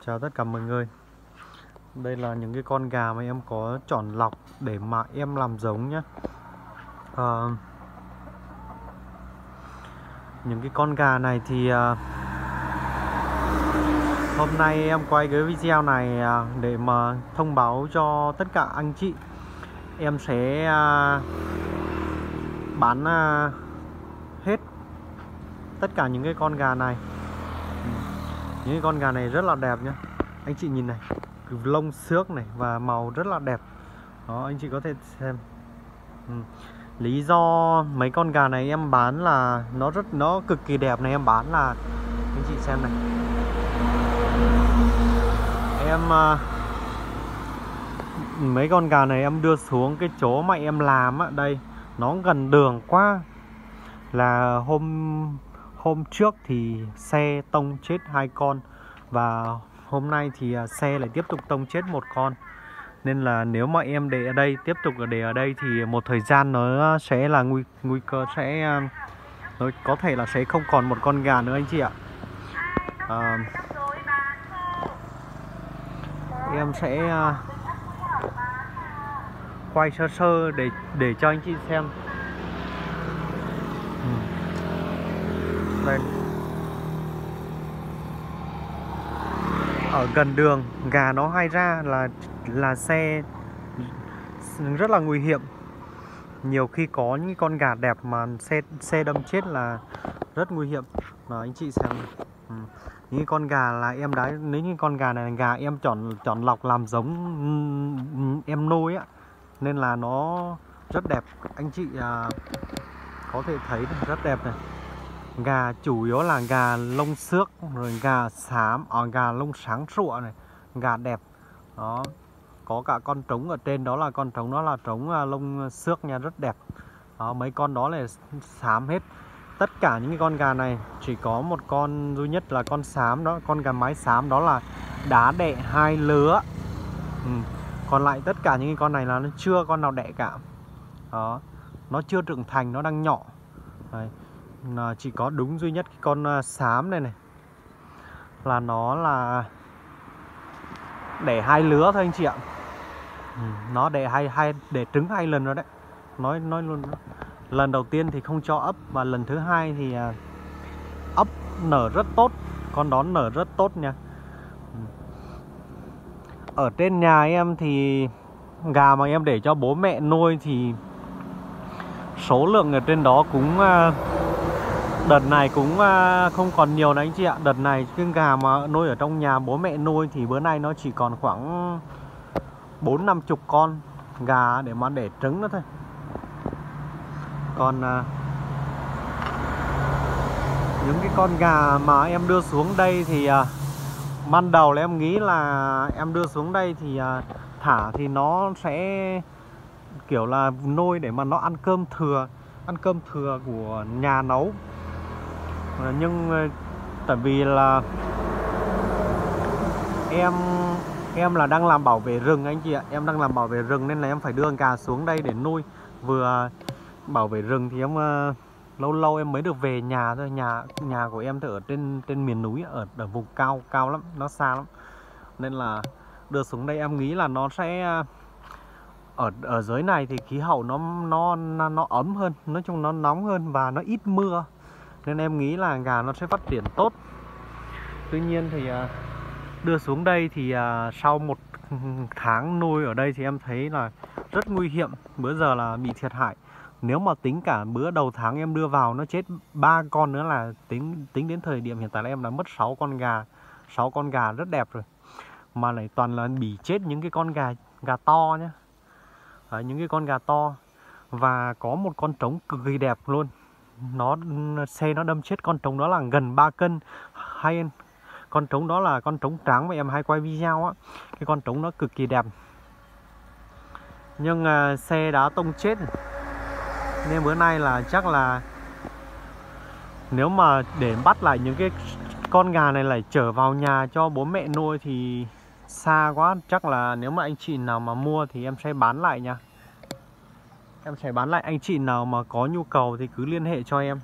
Chào tất cả mọi người. Đây là những cái con gà mà em có chọn lọc để mà em làm giống nhé. Những cái con gà này thì hôm nay em quay cái video này để mà thông báo cho tất cả anh chị. Em sẽ bán hết tất cả những cái con gà này. Những cái con gà này rất là đẹp nhé. Anh chị nhìn này, lông xước này và màu rất là đẹp. Đó, anh chị có thể xem. Lý do mấy con gà này em bán là nó cực kỳ đẹp này, em bán là anh chị xem này. Mấy con gà này em đưa xuống cái chỗ mà em làm á, đây nó gần đường quá. Là hôm trước thì xe tông chết 2 con và hôm nay thì xe lại tiếp tục tông chết 1 con. Nên là nếu mà em để ở đây, tiếp tục để ở đây thì một thời gian nó sẽ là nguy cơ sẽ nó có thể là sẽ không còn một con gà nữa anh chị ạ. Em sẽ quay sơ sơ để cho anh chị xem. Đây. Ở gần đường gà nó hay ra là xe rất là nguy hiểm. Nhiều khi có những con gà đẹp mà xe đâm chết là rất nguy hiểm. Đó, anh chị xem. Những con gà là em đã, nếu như con gà này là gà em chọn lọc làm giống em nuôi á, nên là nó rất đẹp. Anh chị có thể thấy rất đẹp này. Gà chủ yếu là gà lông xước, rồi gà xám, gà lông sáng sủa này, gà đẹp. Đó, có cả con trống ở trên đó, là con trống đó là trống lông xước nha, rất đẹp. Đó, mấy con đó là xám hết. Tất cả những cái con gà này chỉ có một con duy nhất là con xám đó, con gà mái xám đó là đá đẻ 2 lứa. Còn lại tất cả những cái con này là nó chưa con nào đẻ cả. Đó, nó chưa trưởng thành, nó đang nhỏ. Đấy. Chỉ có đúng duy nhất cái con xám này là nó là đẻ 2 lứa thôi anh chị ạ. Nó đẻ đẻ trứng 2 lần rồi đấy. Nói luôn đó. Lần đầu tiên thì không cho ấp, và lần thứ hai thì ấp nở rất tốt. Con đó nở rất tốt nha. Ở trên nhà em thì gà mà em để cho bố mẹ nuôi thì số lượng ở trên đó cũng đợt này cũng không còn nhiều nữa anh chị ạ. Đợt này cái gà mà nuôi ở trong nhà bố mẹ nuôi thì bữa nay nó chỉ còn khoảng 40-50 con gà để mà để trứng nữa thôi. Còn những cái con gà mà em đưa xuống đây thì ban đầu là em nghĩ là em đưa xuống đây thì thả thì nó sẽ kiểu là nuôi để mà nó ăn cơm thừa của nhà nấu. Nhưng tại vì là em là đang làm bảo vệ rừng anh chị ạ. Em đang làm bảo vệ rừng nên là em phải đưa gà xuống đây để nuôi. Vừa bảo vệ rừng thì em lâu lâu em mới được về nhà thôi. Nhà của em thì ở trên miền núi, ở vùng cao lắm, nó xa lắm. Nên là đưa xuống đây em nghĩ là nó sẽ ở dưới này thì khí hậu nó ấm hơn, nói chung nó nóng hơn và nó ít mưa, nên em nghĩ là gà nó sẽ phát triển tốt. Tuy nhiên thì đưa xuống đây thì sau 1 tháng nuôi ở đây thì em thấy là rất nguy hiểm. Bữa giờ là bị thiệt hại. Nếu mà tính cả bữa đầu tháng em đưa vào nó chết 3 con nữa là tính đến thời điểm hiện tại là em đã mất 6 con gà. 6 con gà rất đẹp rồi. Mà lại toàn là bị chết những cái con gà to nhá. Những cái con gà to. Và có một con trống cực kỳ đẹp luôn. Xe nó đâm chết con trống đó là gần 3 cân. Con trống đó là con trống trắng mà em hay quay video á. Cái con trống nó cực kỳ đẹp. Nhưng xe đã tông chết. Nên bữa nay là chắc là nếu mà để bắt lại những cái con gà này lại trở vào nhà cho bố mẹ nuôi thì xa quá. Chắc là nếu mà anh chị nào mà mua thì em sẽ bán lại nha. Em sẽ bán lại, anh chị nào mà có nhu cầu thì cứ liên hệ cho em.